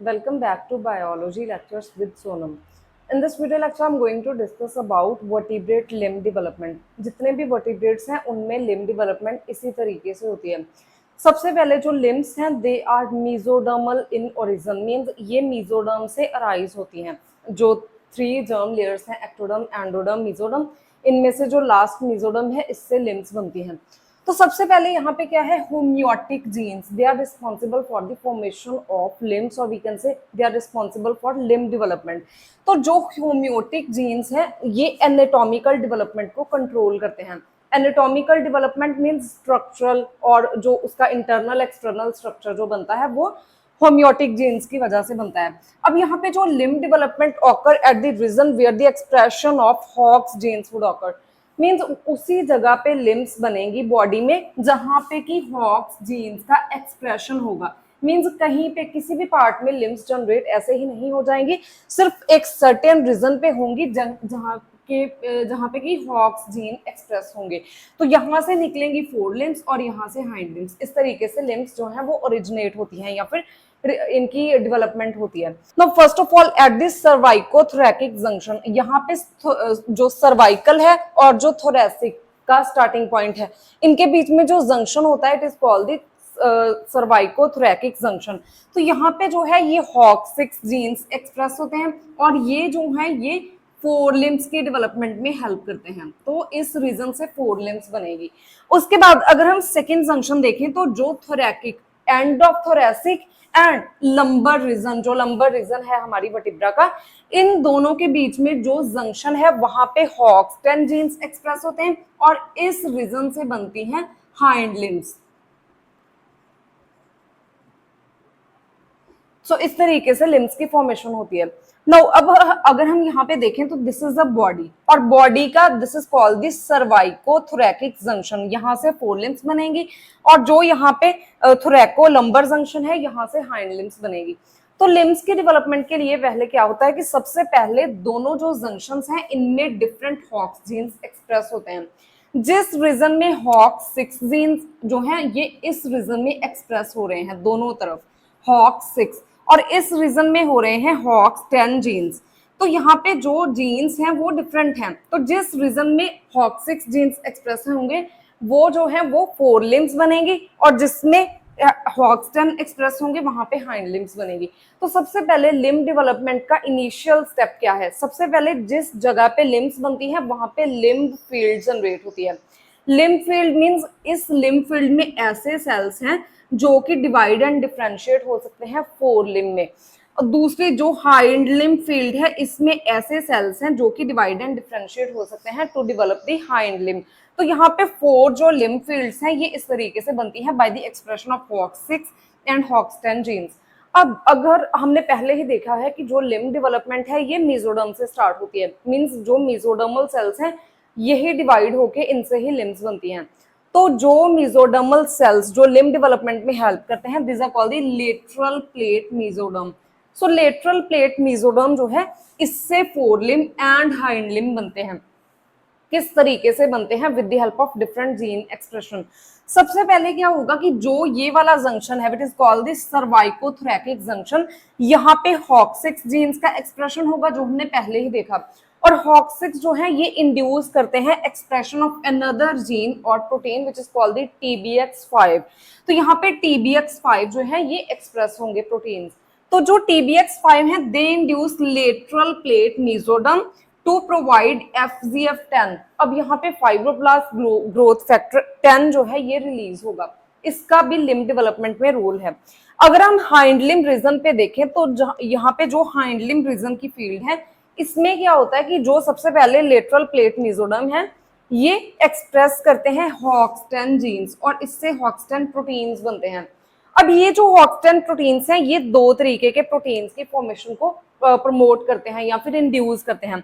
Welcome back to Biology Lectures with Sonam. In this video lecture, I'm going to discuss about vertebrate limb development. जितने भी vertebrates हैं उनमें limb development इसी तरीके से होती है. सबसे पहले जो limbs हैं they are mesodermal in origin, means ये mesoderm से arise होती हैं. जो 3 germ layers हैं ectoderm, endoderm, mesoderm, इनमें से जो last mesoderm है इससे limbs बनती हैं. तो सबसे पहले यहाँ पे क्या है, homeotic genes they are responsible for the formation of limbs और we can say they are responsible for limb development. तो जो होम्योटिक जीन्स हैं ये एनाटॉमिकल डेवलपमेंट को कंट्रोल करते हैं. एनाटॉमिकल डेवलपमेंट मींस स्ट्रक्चरल, और जो उसका इंटरनल एक्सटर्नल स्ट्रक्चर जो बनता है वो होम्योटिक जीन्स की वजह से बनता है. अब यहाँ पे जो limb development occur at the region where the expression of Hox genes would occur, means उसी जगह पे लिम्स बनेंगी बॉडी में जहां पे कि हॉक्स जीन्स का एक्सप्रेशन होगा. मीन्स कहीं पे किसी भी पार्ट में लिम्स जनरेट ऐसे ही नहीं हो जाएंगी, सिर्फ एक सर्टेन रीजन पे होंगी जहां पे कि हॉक्स जीन एक्सप्रेस होंगे. तो यहाँ से निकलेंगी फोर लिम्स और यहाँ से हाइंड लिम्स. इस तरीके से लिम्स जो है वो ओरिजिनेट होती हैं या फिर इनकी डेवलपमेंट होती है. Now first of all at this cervicothoracic junction, यहाँ पे जो सर्वाइकल है और जो थोरेसिक का स्टार्टिंग पॉइंट है इनके बीच में जो जंक्शन होता है it is called the cervicothoracic junction. तो यहाँ पे जो है ये हॉक्सिक्स जीन्स एक्सप्रेस होते हैं और ये जो है ये फोर लिम्स की डेवलपमेंट में हेल्प करते हैं. तो इस रीजन से फोर लिम्स बनेगी. उसके बाद अगर हम सेकेंड जंक्शन देखें तो जो thoracic end of thoracic and lumbar region, जो लंबर रीजन है हमारी वर्टिब्रा का, इन दोनों के बीच में जो जंक्शन है वहां पे हॉक्स 10 जीन्स एक्सप्रेस होते हैं और इस रीजन से बनती हैं हाइंड लिम्स. सो इस तरीके से लिम्स की फॉर्मेशन होती है. नाउ अब अगर हम यहाँ पे देखें तो दिस इज अ बॉडी और बॉडी का this is called this cervicothoracic junction. यहाँ से फोर लिम्स बनेंगी और जो यहाँ पे थोरैको लंबर जंक्शन है यहाँ से हाइंड लिम्स बनेगी. तो लिम्स के डेवलपमेंट के लिए पहले क्या होता है कि सबसे पहले दोनों जो जंक्शंस हैं इनमें डिफरेंट हॉक्स जीन्स एक्सप्रेस होते हैं. जिस रीजन में हॉक्स 6 जीन्स जो हैं ये इस रीजन में एक्सप्रेस हो रहे हैं दोनों तरफ, हॉक्स 6, और इस रीजन में हो रहे हैं हॉक्स 10 जीन्स. तो यहाँ पे जो जीन्स हैं वो डिफरेंट हैं. तो जिस रीजन में हॉक्स 6 जीन्स एक्सप्रेस होंगे वो जो है वो फोर लिम्स बनेगी और जिसमें हॉक्स 10 एक्सप्रेस होंगे वहां पे हाइंड लिम्स बनेगी. तो सबसे पहले लिम्ब डेवलपमेंट का इनिशियल स्टेप क्या है, सबसे पहले जिस जगह पे लिम्स बनती है वहां पे लिम्ब फील्ड जनरेट होती है. लिम्ब फील्ड मींस इस लिम्ब फील्ड में ऐसे सेल्स हैं जो कि डिवाइड एंड डिफरेंशिएट हो सकते हैं फोर लिम्ब में. और दूसरी जो हाइंड लिम्ब फील्ड है इसमें ऐसे सेल्स हैं जो कि डिवाइड एंड डिफरेंशिएट हो सकते हैं to develop the hind limb. तो यहाँ पे फोर जो लिम्ब फील्ड्स हैं ये इस तरीके से बनती हैं by the expression of Hox 6 and Hox 10 genes. अब अगर हमने पहले ही देखा है कि जो लिम्ब डेवलपमेंट है ये मेसोडर्म से स्टार्ट होती है, मींस जो मेसोडर्मल सेल्स हैं यही डिवाइड होके इनसे ही लिम्स बनती हैं. तो जो मेसोडर्मल सेल्स जो लिम्ब डेवलपमेंट में हेल्प करते हैं this are called the lateral plate mesoderm. So lateral plate mesoderm जो है इससे fore limb and hind limb बनते हैं. किस तरीके से बनते हैं, with the help of different gene expression. सबसे पहले क्या होगा कि जो ये वाला जंक्शन है it is called this cervicothoracic junction. यहाँ पे हॉक्सिक्स जीन्स का एक्सप्रेशन होगा जो हमने पहले ही देखा, और हॉक्सिक्स जो है ये इंड्यूस करते हैं एक्सप्रेशन ऑफ अनदर जीन और protein which is called the TBX5. तो यहाँ पे TBX5 जो है ये एक्सप्रेस होंगे प्रोटीन्स. तो जो TBX5 है they induce lateral plate mesoderm to provide FGF10. अब यहाँ पे फाइब्रोब्लास्ट ग्रोथ फैक्टर 10 जो है ये रिलीज होगा, इसका भी लिम्ब डेवलपमेंट में रोल है. अगर हम हाइंड लिम्ब रीजन पे देखें तो यहाँ पे जो हाइंड लिम्ब रीजन की फील्ड है इसमें क्या होता है कि जो सबसे पहले लेटरल प्लेट मेसोडर्म है ये एक्सप्रेस करते हैं हॉक्स 10 जीन्स और इससे हॉक्स 10 प्रोटीन्स बनते हैं. अब ये जो हॉक्स 10 प्रोटीन्स हैं ये दो तरीके के प्रोटीन्स की फॉर्मेशन को प्रमोट करते हैं या फिर इंड्यूस करते हैं.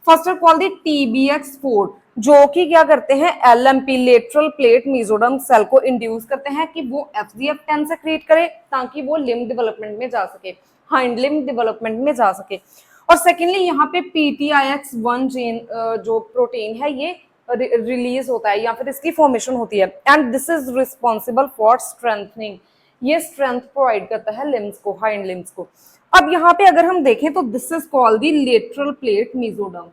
First of all the TBX4 जो कि क्या करते हैं LMP lateral plate mesoderm cell को इंड्यूस करते हैं कि वो FGF10 से क्रिएट करे ताकि वो लिम्ब डेवलपमेंट में जा सके, हाइंड लिम्ब डेवलपमेंट में जा सके. और सेकेंडली यहाँ पे PTIX1 जीन जो प्रोटीन है ये रिलीज होता है या फिर इसकी फॉर्मेशन होती है and this is responsible for strengthening. ये स्ट्रेंथ प्रोवाइड करता है लिम्स को, हाइंड लिम्स को. अब यहाँ पे अगर हम देखें तो this is called the lateral plate mesoderm,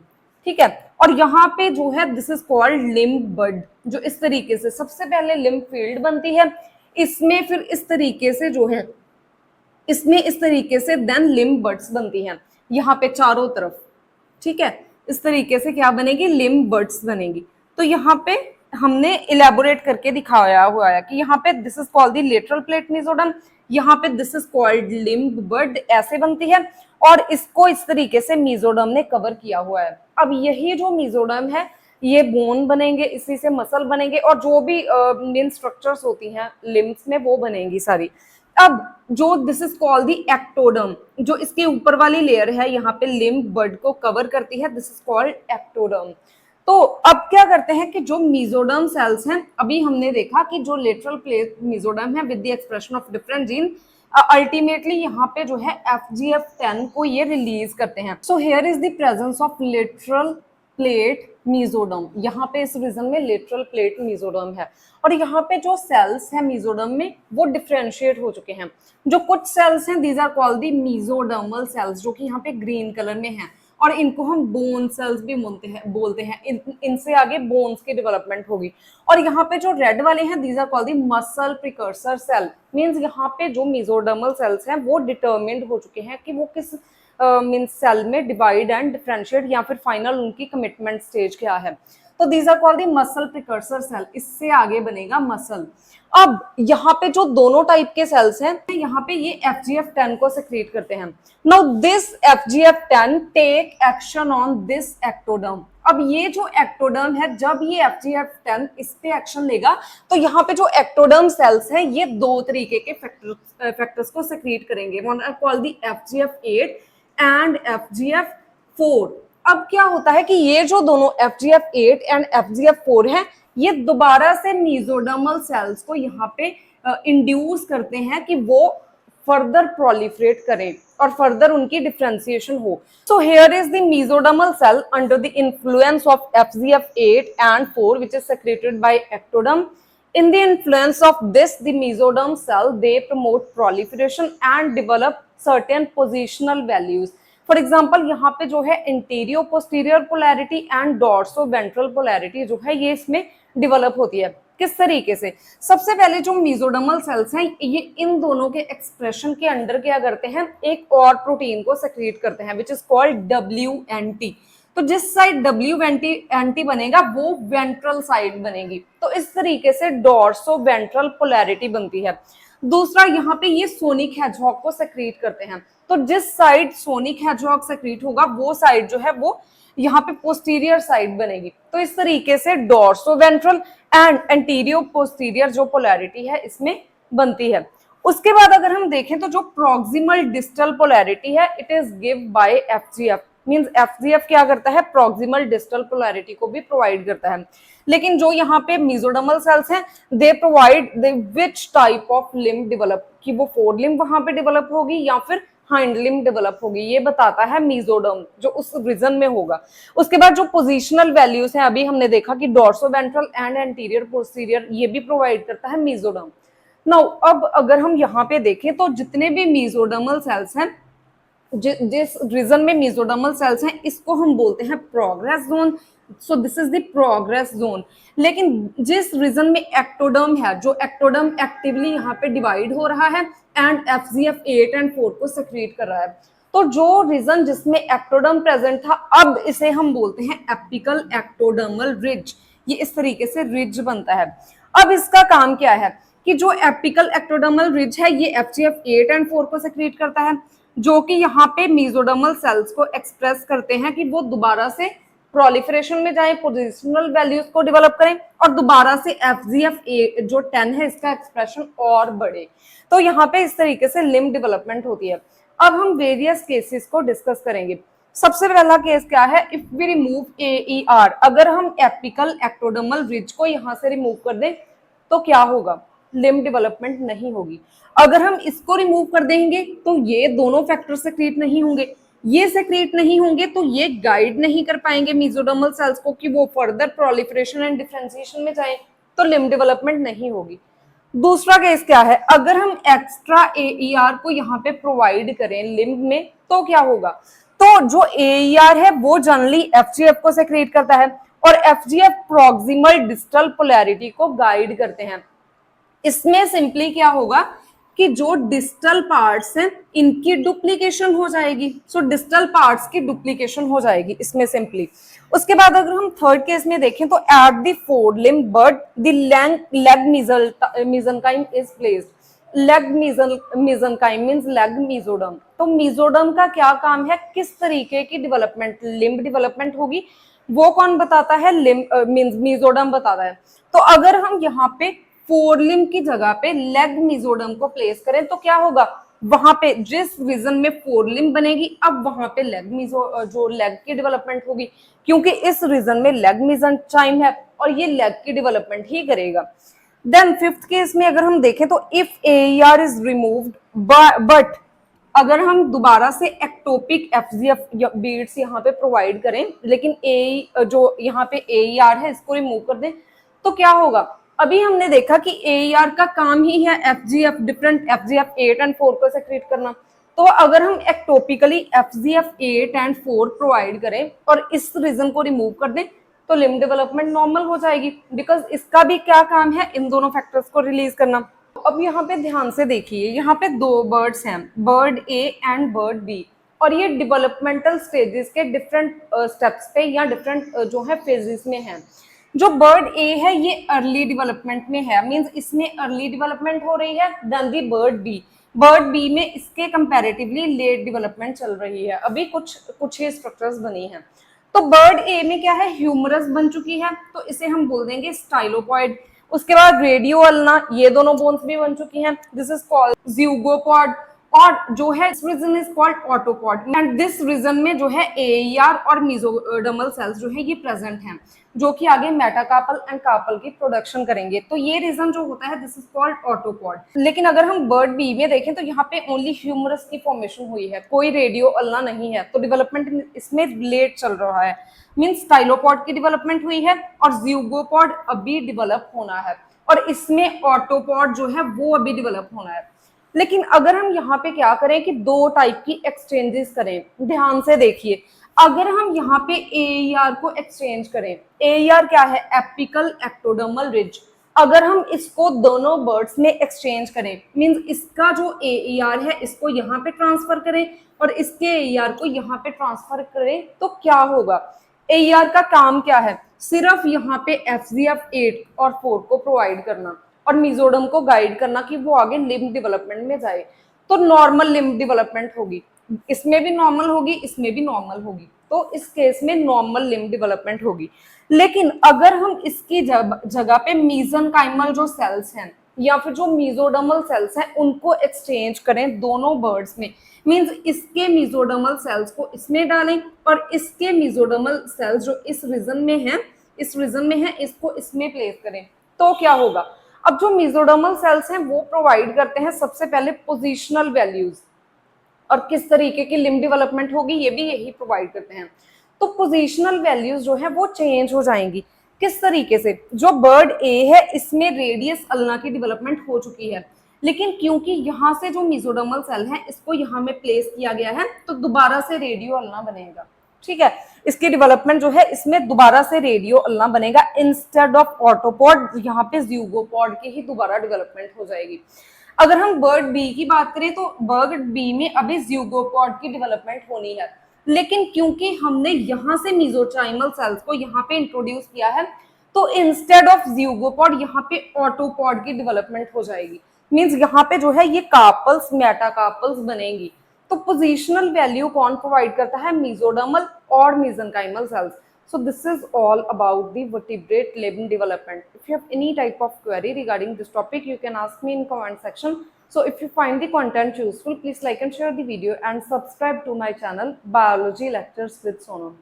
ठीक है। और यहाँ पे जो है दिस इज कॉल्ड लिम्ब बड, जो इस तरीके से सबसे पहले लिम्ब फील्ड बनती है, इसमें फिर इस तरीके से जो है इसमें इस तरीके से देन लिम्ब बड्स बनती हैं यहाँ पे चारों तरफ, ठीक है। इस तरीके से क्या बनेगी, लिम्ब बड्स बनेगी। तो यहाँ पे हमने इलेबोरेट करके दिखाया हुआ है कि यहाँ पे this is called the lateral plate mesoderm, यहाँ पे दिस इज कॉल्ड लिम्ब बड, ऐसे बनती है। और इसको इस तरीके से मेसोडर्म ने कवर किया हुआ है। अब यही जो मेसोडर्म है ये बोन बनेंगे, इसी से मसल बनेंगे, और जो भी मेन स्ट्रक्चर्स होती हैं लिम्ब्स में वो बनेंगी सारी। अब जो this is called the ectoderm, जो इसके ऊपर वाली लेयर है यहाँ पे लिम्ब बड को कवर करती है, दिस इज कॉल्ड एक्टोडर्म। तो अब क्या करते हैं कि जो मेसोडर्म सेल्स हैं, अभी हमने देखा कि जो लेटरल प्लेट मेसोडर्म है with the expression of different gene ultimately यहाँ पे जो है FGF10 को ये रिलीज करते हैं। सो here is the presence of lateral plate mesoderm, यहाँ पे इस रीजन में लेटरल प्लेट मेसोडर्म है। और यहाँ पे जो सेल्स हैं मेसोडर्म में वो डिफरेंशिएट हो चुके हैं। जो कुछ सेल्स हैं these are called the mesodermal cells, जो कि यहाँ पे ग्रीन कलर में हैं, और इनको हम बोन सेल्स भी बोलते हैं। इनसे आगे बोन्स की डेवलपमेंट होगी। और यहाँ पे जो रेड वाले हैं these are called the muscle precursor cell, means यहाँ पे जो मेसोडर्मल सेल्स हैं वो डिटरमिन्ड हो चुके हैं कि वो किस मींस सेल में डिवाइड एंड डिफरेंशिएट या फिर फाइनल उनकी कमिटमेंट स्टेज क्या है। तो these are called the muscle precursor cell, इससे आगे बनेगा मसल। अब यहाँ पे जो दोनों टाइप के सेल्स हैं यहाँ पे ये FGF10 को सेक्रेट करते हैं। Now this FGF10 take action on this ectoderm. अब ये जो एक्टोडर्म है जब ये FGF10 इस पे एक्शन लेगा तो यहाँ पे जो एक्टोडर्म सेल्स हैं ये दो तरीके के फैक्टर्स को सेक्रेट करेंगे, one are called the FGF8 and FGF4। अब क्या होता है कि ये जो दोनों FGF8 एंड FGF4 हैं ये दोबारा से मेसोडर्मल सेल्स को यहाँ पे इंड्यूस करते हैं कि वो फर्दर प्रोलिफरेट करें और फर्दर उनकी डिफरेंशिएशन हो। So here is the mesodermal cell under the influence of FGF8 and 4 which is secreted by ectoderm. In the influence of this, the mesoderm cell they promote proliferation and develop certain positional values. For example यहाँ पे जो है anteroposterior polarity and dorsoventral polarity जो है ये इसमें develop होती है। किस तरीके से, सबसे पहले जो मेसोडर्मल सेल्स हैं ये इन दोनों के एक्सप्रेशन के अंडर क्या करते हैं, एक और प्रोटीन को सेक्रेट करते हैं विच इज कॉल्ड WNT। तो जिस साइड WNT बनेगा वो वेंट्रल साइड बनेगी। तो इस तरीके से डॉर्सो वेंट्रल पोलैरिटी बनती है। दूसरा यहाँ पे ये सोनिक हेजहॉग को सेक्रेट करते हैं। तो जिस साइड सोनिक हेजहॉग सेक्रेट होगा वो साइड जो है वो यहाँ पे पोस्टीरियर साइड बनेगी। तो इस तरीके से डॉर्सो वेंट्रल एंड एंटीरियो पोस्टीरियर जो पोलैरिटी है इसमें बनती है। उसके बाद अगर हम देखें तो जो प्रॉक्सिमल डिस्टल पोलैरिटी है it is give by FGF, means FGF क्या करता है, प्रॉक्सिमल डिस्टल पोलैरिटी को भी प्रोवाइड करता है। लेकिन जो यहाँ पे मेसोडर्मल सेल्स हैं they provide the which type of limb develop, कि वो फोर लिम्ब वहां पे डेवलप होगी या फिर हाइंड लिम्ब डेवलप होगी, ये बताता है मेसोडर्म जो उस रीजन में होगा। उसके बाद जो पोजिशनल वैल्यूज हैं अभी हमने देखा कि dorso ventral and anterior posterior ये भी प्रोवाइड करता है मेसोडर्म। नाउ अब अगर हम यहाँ पे देखें तो जितने भी मेसोडर्मल सेल्स हैं जिस रीजन में मेसोडर्मल सेल्स हैं इसको हम बोलते हैं progress zone. So this is the progress zone. लेकिन जिस रीजन में एक्टोडर्म है, जो एक्टोडर्म एक्टिवली यहाँ पे डिवाइड हो रहा है एंड FGF8 and 4 को सेक्रेट कर रहा है, तो जो रीजन जिसमें एक्टोडर्म प्रेजेंट था अब इसे हम बोलते हैं एपिकल एक्टोडर्मल रिज। ये इस तरीके से रिज बनता है। अब इसका काम क्या है कि जो एपिकल एक्टोडर्मल रिज है ये FGF8 and 4 को सेक्रेट करता है, जो कि यहाँ पे मेसोडर्मल सेल्स को एक्सप्रेस करते हैं कि वो दोबारा से प्रोलिफरेशन में जाएं, पोजिशनल वैल्यूज को डेवलप करें और दोबारा से FGF8 जो 10 है इसका एक्सप्रेशन और बढ़े। तो यहाँ पे इस तरीके से लिम्ब डेवलपमेंट होती है। अब हम वेरियस केसेस को डिस्कस करेंगे। सबसे पहला केस क्या है, इफ वी रिमूव AER, अगर हम एपिकल एक्टोडर्मल रिज को यहाँ से रिमूव कर दें तो क्या होगा, लिम्ब डेवलपमेंट नहीं होगी। अगर हम इसको रिमूव कर देंगे तो ये दोनों फैक्टर सेक्रेट नहीं होंगे, ये सेक्रेट नहीं होंगे तो ये गाइड नहीं कर पाएंगे मेसोडर्मल सेल्स को कि वो फर्दर प्रोलिफरेशन एंड डिफरेंशिएशन में जाएं, तो लिम्ब डेवलपमेंट नहीं होगी। दूसरा केस क्या है, अगर हम एक्स्ट्रा AER को यहाँ पे प्रोवाइड करें लिम्ब में तो क्या होगा, तो जो AER है वो जनरली FGF को सेक्रेट करता है और FGF प्रॉक्सिमल डिस्टल पोलैरिटी को गाइड करते हैं। इसमें सिंपली क्या होगा कि जो डिस्टल पार्ट्स हैं इनकी डुप्लीकेशन हो जाएगी, सो डिस्टल पार्ट्स की डुप्लीकेशन हो जाएगी इसमें सिंपली। उसके बाद अगर हम थर्ड केस में देखें तो at the four limb but the leg mesenchyme is placed. Leg mesenchyme means leg mesoderm. तो मेसोडर्म का क्या काम है, किस तरीके की डेवलपमेंट लिम्ब डेवलपमेंट होगी वो कौन बताता है, लिम्ब मींस मेसोडर्म बताता है। तो अगर हम यहाँ पे फोरलिम्ब की जगह पे लेग मेसोडर्म को प्लेस करें तो क्या होगा, वहां पे जिस रीजन में फोरलिम्ब बनेगी अब वहां पे लेग मेसो जो लेग की डेवलपमेंट होगी, क्योंकि इस रीजन में लेग मेसेंकाइम है और ये लेग की डेवलपमेंट ही करेगा। देन फिफ्थ केस में अगर हम देखें तो if AER is removed but अगर हम दोबारा से एक्टोपिक FGF बीड्स यहाँ पे प्रोवाइड करें लेकिन जो यहाँ पे AER है इसको रिमूव कर दें तो क्या होगा, अभी हमने देखा कि AER का काम ही है FGF डिफरेंट FGF 8 एंड 4 को सेक्रेट करना। तो अगर हम एक्टोपिकली FGF 8 एंड 4 प्रोवाइड करें और इस रीजन को रिमूव कर दें तो लिम्ब डेवलपमेंट नॉर्मल हो जाएगी, बिकॉज इसका भी क्या काम है, इन दोनों फैक्टर्स को रिलीज करना। अब यहाँ पे ध्यान से देखिए, यहाँ पे दो बर्ड्स हैं, bird A and bird B, और ये डेवलपमेंटल स्टेजेस के डिफरेंट स्टेप्स पे या डिफरेंट जो है फेजेस में हैं। जो बर्ड A है ये अर्ली डेवलपमेंट में है, मींस इसमें अर्ली डेवलपमेंट हो रही है। देन दी बर्ड बी में इसके कंपैरेटिवली लेट डेवलपमेंट चल रही है, अभी कुछ ही स्ट्रक्चर्स बनी हैं। तो बर्ड ए में क्या है, ह्यूमरस बन चुकी है तो इसे हम बोल देंगे स्टाइलोपॉइड। उसके बाद रेडियो अल्ना, ये दोनों बोन्स भी बन चुकी हैं, दिस इज कॉल्ड ज़्यूगोपॉड। और जो है इस region is called autopod and this region में जो है AER और मेसोडर्मल सेल्स जो है ये प्रेजेंट हैं, जो कि आगे मेटाकार्पल एंड कार्पल की प्रोडक्शन करेंगे। तो ये रीजन जो होता है दिस इज कॉल्ड ऑटोपॉड। लेकिन अगर हम बर्ड बी में देखें तो यहाँ पे ओनली ह्यूमरस की फॉर्मेशन हुई है, कोई रेडियो अल्ना नहीं है, तो डेवलपमेंट इसमें लेट चल रहा है, मींस स्टाइलोपॉड की डेवलपमेंट हुई है और ज़्यूगोपॉड अभी डेवलप होना है और इसमें ऑटोपॉड जो है वो अभी डेवलप होना है। लेकिन अगर हम यहाँ पे क्या करें कि दो टाइप की एक्सचेंजेस करें, ध्यान से देखिए, अगर हम यहाँ पे AER को एक्सचेंज करें, AER क्या है, एपिकल एक्टोडर्मल रिज, अगर हम इसको दोनों बर्ड्स में एक्सचेंज करें मींस इसका जो AER है इसको यहाँ पे ट्रांसफर करें और इसके AER को यहाँ पे ट्रांसफर करें तो क्या होगा, AER का काम क्या है, सिर्फ यहाँ पे FGF 8 और 4 को प्रोवाइड करना और मेसोडर्म को गाइड करना कि वो आगे लिम्ब डेवलपमेंट में जाए। तो नॉर्मल लिम्ब डेवलपमेंट होगी, इसमें भी नॉर्मल होगी, इसमें भी नॉर्मल होगी, तो इस केस में नॉर्मल लिम्ब डेवलपमेंट होगी। लेकिन अगर हम इसकी जगह पे मेसेंकाइमल जो सेल्स हैं या फिर जो मेसोडर्मल सेल्स हैं उनको एक्सचेंज करें दोनों बर्ड्स में, मींस इसके मेसोडर्मल सेल्स को इसमें डालें और इसके मेसोडर्मल सेल्स जो इस रीजन में है इसको इसमें प्लेस करें तो क्या होगा। अब जो मेसोडर्मल सेल्स हैं वो प्रोवाइड करते हैं सबसे पहले पोजिशनल वैल्यूज, और किस तरीके की लिम्ब डेवलपमेंट होगी ये भी यही प्रोवाइड करते हैं। तो पोजिशनल वैल्यूज जो है वो चेंज हो जाएंगी, किस तरीके से, जो बर्ड A है इसमें रेडियस अल्ना की डेवलपमेंट हो चुकी है, लेकिन क्योंकि यहाँ से जो मेसोडर्मल सेल है इसको यहाँ में प्लेस किया गया है तो दोबारा से रेडियो अल्ना बनेगा, ठीक है, इसकी डेवलपमेंट जो है इसमें दोबारा से रेडियो अल्ना बनेगा इंस्टेड ऑफ ऑटोपॉड, यहाँ पे ज़्यूगोपॉड की ही दोबारा डेवलपमेंट हो जाएगी। अगर हम बर्ड बी की बात करें तो बर्ड बी में अभी ज़्यूगोपॉड की डेवलपमेंट होनी है, लेकिन क्योंकि हमने यहाँ से मेसोचाइमल सेल्स को यहाँ पे इंट्रोड्यूस किया है तो इंस्टेड ऑफ ज़्यूगोपॉड यहाँ पे ऑटोपॉड की डेवलपमेंट हो जाएगी, मींस यहाँ पे जो है ये कार्पल्स मेटाकार्पल्स बनेंगी। तो पोजिशनल वैल्यू कौन प्रोवाइड करता है, मेसोडर्मल और mesenchymal cells. So this is all about the vertebrate limb development. If you have any type of query regarding this topic, you can ask me in comment section. So if you find the content useful, please like and share the video and subscribe to my channel Biology Lectures with Sonam.